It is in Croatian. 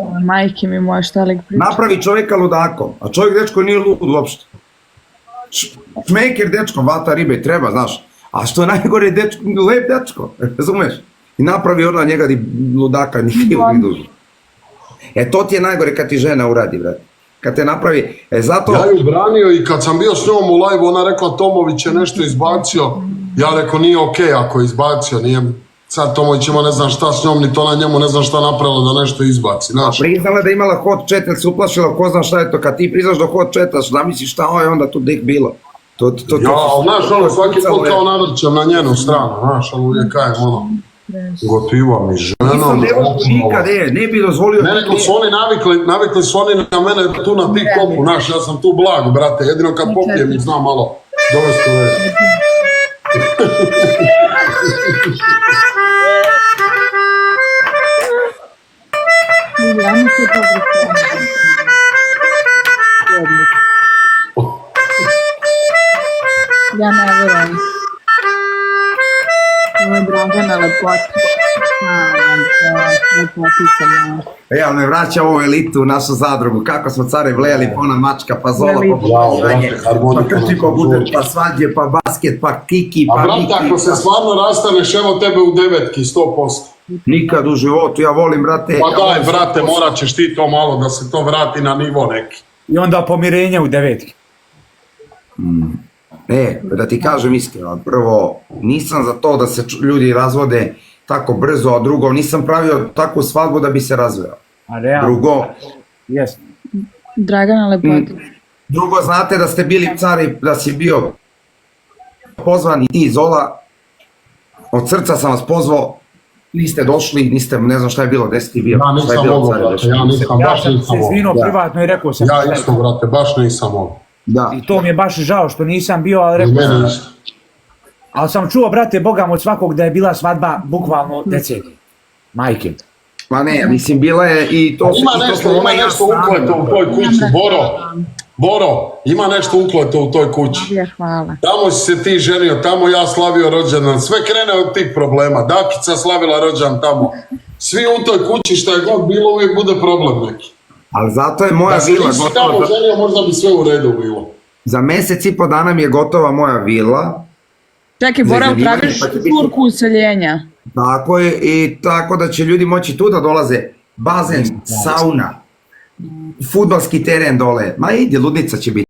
Majke mi moja šta li priča. Napravi čovjeka ludakom, a čovjek dečko nije lud uopšte. Šmeker dečko, vata ribe, treba, znaš. A što je najgore, dečko, lep dečko, razumeš? I napravi ona njega ludaka, nije dužo. To ti je najgore kad ti žena uradi, brate. Kad te napravi, zato... Ja ju branio i kad sam bio s njom u live, ona rekla Tomović je nešto izbacio. Ja rekao nije okej ako je izbacio, nije... Sad Tomović ima ne znam šta s njom, ni to na njemu ne znam šta napravila da nešto izbaci, znaš. Priznala da je imala hot chat, jer se uplašila, ko zna šta je to, kad ti priznaš da hot chataš, zamisliš šta je onda tu dek bilo. Ja, ali znaš, ono, svaki put kao navrćem na njenu stranu, znaš, ali uvijek kajem, ono, gotiva mi žena. Nisam nikad, ne bi dozvolio... Ne, nego su oni navikli su oni na mene tu na TikToku, znaš, ja sam tu blag, brate, jedino kad popijem ih znam malo dovesti u već. Ja ne vjerujem. Ovo je Dragana lepota. Ali me vraća ovu elitu u našu zadrugu, kako smo care vlejali, pa ona mačka, pa zola, pa krči, pa bude, pa svađe, pa basket, pa kiki, pa miki. A brate, ako se stvarno rastaneš, evo tebe u 9-ki, 100%. Nikad u životu, ja volim, brate... Pa daj, brate, morat ćeš ti to malo da se to vrati na nivo neki. I onda pomirenje u 9-ki. Da ti kažem iskreno, prvo, nisam za to da se ljudi razvode tako brzo, a drugo, nisam pravio takvu svadbu da bi se razveo. Drugo, Dragana lepota. Drugo, znate da ste bili cari, da si bio pozvan i ti Zola, od srca sam vas pozvao, niste došli, niste, ne znam šta je bilo, gde si ti bio? Ja nisam mogo, brate, ja sam se izvinuo privatno i rekao sam. Ja isto, brate, baš nisam mogo. I to mi je baš žao što nisam bio, ali rekao sam. Ali sam čuo, brate, Bogam od svakog da je bila svadba bukvalno decenije. Majke. Ma ne, mislim, bila je i to... Ima nešto ukleto u toj kući, Boro, ima nešto ukleto u toj kući. Hvala. Tamo si se ti ženio, tamo ja slavio rođendan, sve krene od tih problema. Dakica slavila rođendan tamo. Svi u toj kući, šta je god bilo, uvijek bude problem neki. Ali zato je moja vila gotova. Da si tamo ženio, možda bi sve u redu bilo. Za mesec i po dana mi je gotova moja vila. Čekaj, Bora, praviš turku useljenja. Tako je, i tako da će ljudi moći tu da dolaze. Bazen, sauna, fudbalski teren dole. Ma ide, ludnica će biti.